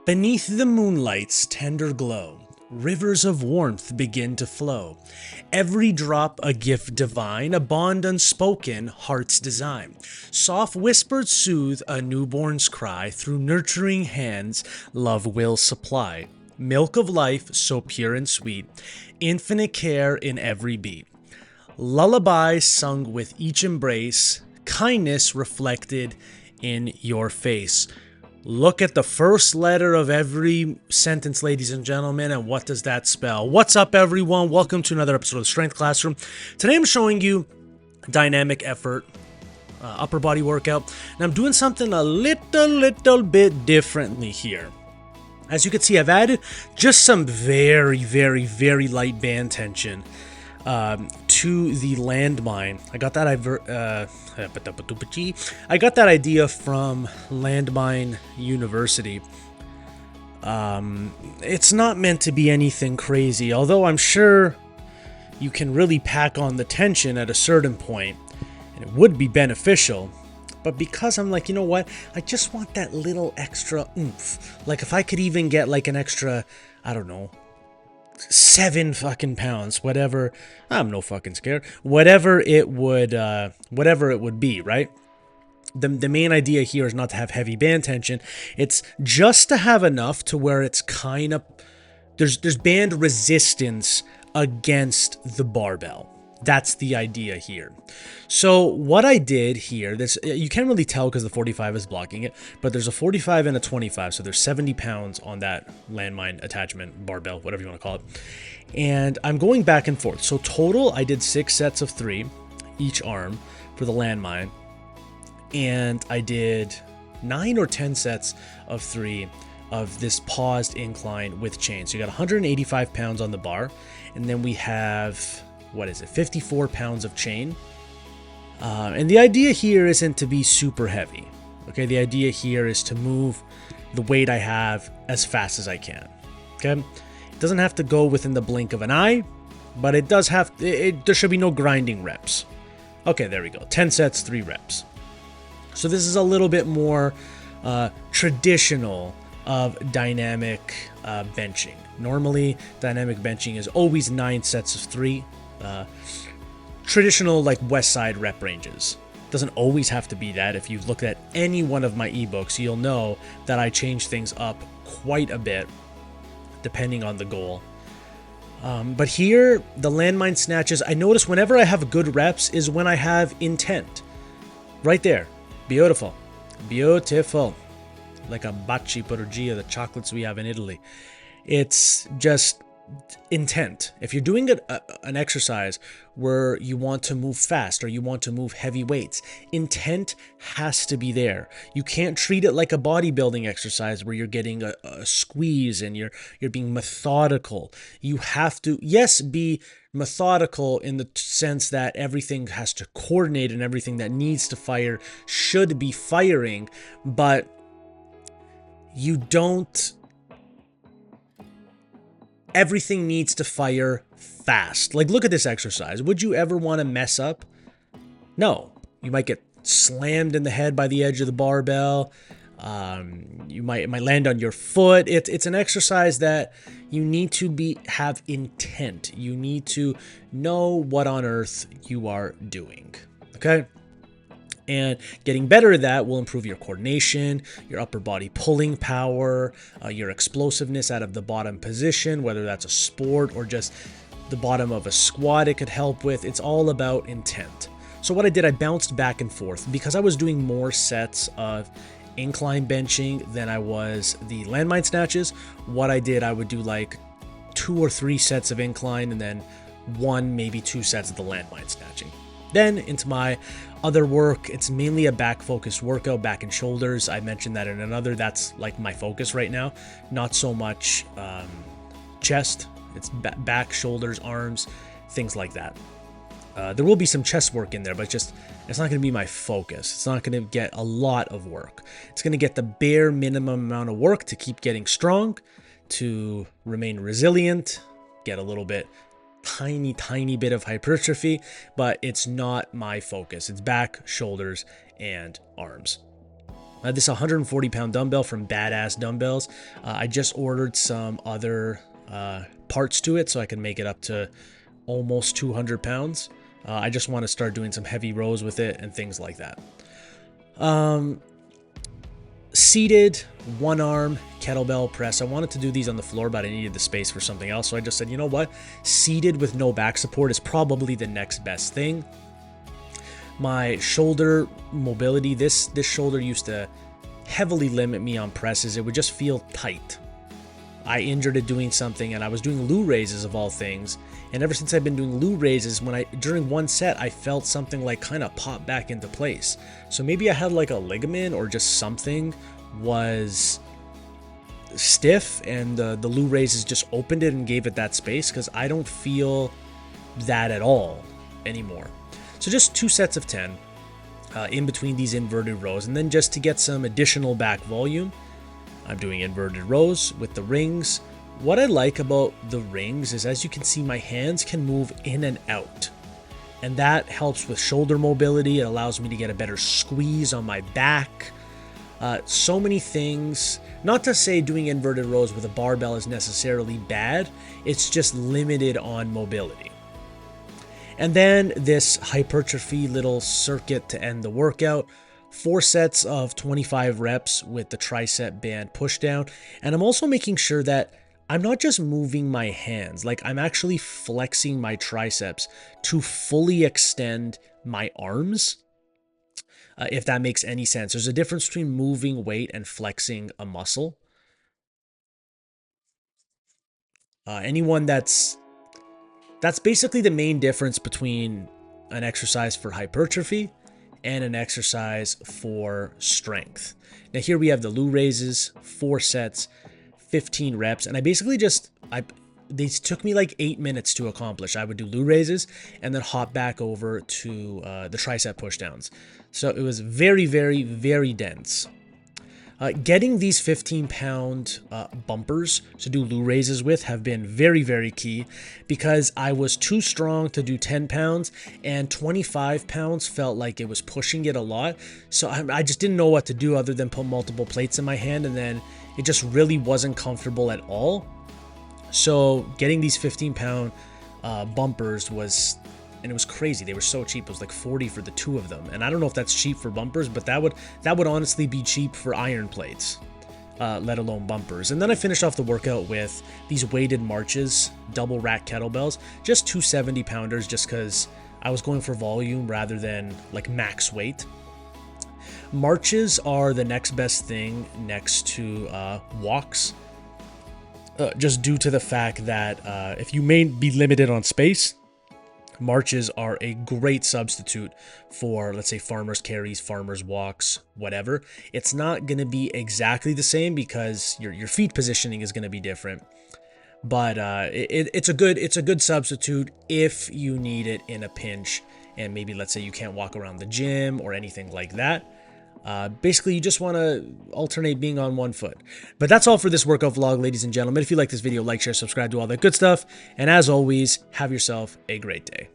Beneath the moonlight's tender glow, rivers of warmth begin to flow. Every drop a gift divine, a bond unspoken, heart's design. Soft whispered soothe a newborn's cry, through nurturing hands love will supply. Milk of life so pure and sweet, infinite care in every beat. Lullaby sung with each embrace, kindness reflected in your face. Look at the first letter of every sentence, ladies and gentlemen, and what does that spell? What's up, everyone? Welcome to another episode of Strength Classroom. Today I'm showing you dynamic effort, upper body workout, and I'm doing something a little bit differently here. As you can see, I've added just some very light band tension to the landmine. I got that idea from Landmine University. It's not meant to be anything crazy, although I'm sure you can really pack on the tension at a certain point, and it would be beneficial. But because I'm like, you know what, I just want that little extra oomph. Like if I could even get like an extra, I don't know, 7 fucking pounds, whatever. I'm no fucking scared. Whatever it would be, right? The main idea here is not to have heavy band tension. It's just to have enough to where it's kind of there's band resistance against the barbell. That's the idea here. So what I did here, you can't really tell because the 45 is blocking it, but there's a 45 and a 25, so there's 70 pounds on that landmine attachment, barbell, whatever you want to call it. And I'm going back and forth. So total, I did 6 sets of 3, each arm for the landmine. And I did 9 or 10 sets of 3 of this paused incline with chain. So you got 185 pounds on the bar, and then we have 54 pounds of chain. And the idea here isn't to be super heavy. Okay, the idea here is to move the weight I have as fast as I can. Okay, it doesn't have to go within the blink of an eye, but it does have. There should be no grinding reps. Okay, there we go. 10 sets, 3 reps. So this is a little bit more traditional of dynamic benching. Normally, dynamic benching is always 9 sets of 3. Traditional like West Side rep ranges. Doesn't always have to be that. If you've looked at any one of my ebooks, you'll know that I change things up quite a bit depending on the goal. But here, the landmine snatches, I notice whenever I have good reps is when I have intent. Right there. Beautiful. Beautiful. Like a baci porgia, the chocolates we have in Italy. It's just intent. If you're doing an exercise where you want to move fast or you want to move heavy weights, intent has to be there. You can't treat it like a bodybuilding exercise where you're getting a squeeze and you're being methodical. You have to, yes, be methodical in the sense that everything has to coordinate and everything that needs to fire should be firing, but you don't. Everything needs to fire fast. Like, look at this exercise. Would you ever want to mess up? No. You might get slammed in the head by the edge of the barbell. You might land on your foot. It's an exercise that you need to have intent. You need to know what on earth you are doing. Okay? And getting better at that will improve your coordination, your upper body pulling power, your explosiveness out of the bottom position, whether that's a sport or just the bottom of a squat it could help with. It's all about intent. So what I did, I bounced back and forth because I was doing more sets of incline benching than I was the landmine snatches. What I did, I would do like 2 or 3 sets of incline and then 1, maybe 2 sets of the landmine snatching. Then into my other work, it's mainly a back focused workout, back and shoulders. I mentioned that in another, that's like my focus right now. Not so much chest, it's back, shoulders, arms, things like that. There will be some chest work in there, but it's not going to be my focus. It's not going to get a lot of work. It's going to get the bare minimum amount of work to keep getting strong, to remain resilient, get a little bit tiny bit of hypertrophy, but it's not my focus. It's back, shoulders, and arms. This 140-pound dumbbell from Badass Dumbbells. I just ordered some other parts to it so I can make it up to almost 200 pounds. I just want to start doing some heavy rows with it and things like that. Seated one arm kettlebell press. I wanted to do these on the floor, but I needed the space for something else. So I just said, you know what? Seated with no back support is probably the next best thing. My shoulder mobility, this shoulder used to heavily limit me on presses. It would just feel tight. I injured it doing something, and I was doing Lou raises of all things. And ever since I've been doing Lou raises, during one set, I felt something like kind of pop back into place. So maybe I had like a ligament or just something was stiff, and the Lou raises just opened it and gave it that space, because I don't feel that at all anymore. So just 2 sets of 10 in between these inverted rows. And then just to get some additional back volume, I'm doing inverted rows with the rings. What I like about the rings is, as you can see, my hands can move in and out. And that helps with shoulder mobility. It allows me to get a better squeeze on my back. So many things. Not to say doing inverted rows with a barbell is necessarily bad. It's just limited on mobility. And then this hypertrophy little circuit to end the workout. 4 sets of 25 reps with the tricep band push down. And I'm also making sure that I'm not just moving my hands, like I'm actually flexing my triceps to fully extend my arms. If that makes any sense. There's a difference between moving weight and flexing a muscle. That's basically the main difference between an exercise for hypertrophy and an exercise for strength. Now here we have the Lou raises, 4 sets, 15 reps, and I basically these took me like 8 minutes to accomplish. I would do Lou raises and then hop back over to the tricep pushdowns. So it was very, very, very dense. Getting these 15-pound bumpers to do Lou raises with have been very, very key, because I was too strong to do 10 pounds, and 25 pounds felt like it was pushing it a lot. So I just didn't know what to do other than put multiple plates in my hand, and then it just really wasn't comfortable at all. So getting these 15-pound bumpers was... and it was crazy. They were so cheap. It was like 40 for the 2 of them. And I don't know if that's cheap for bumpers, but that would honestly be cheap for iron plates, let alone bumpers. And then I finished off the workout with these weighted marches, double rack kettlebells, just 270 pounders, just because I was going for volume rather than like max weight. Marches are the next best thing next to walks, just due to the fact that if you may be limited on space, marches are a great substitute for, let's say, farmers carries, farmers walks, whatever. It's not going to be exactly the same because your feet positioning is going to be different. But it's a good substitute if you need it in a pinch, and maybe, let's say, you can't walk around the gym or anything like that. Basically, you just want to alternate being on one foot. But that's all for this workout vlog, ladies and gentlemen. If you like this video, like, share, subscribe, do all that good stuff. And as always, have yourself a great day.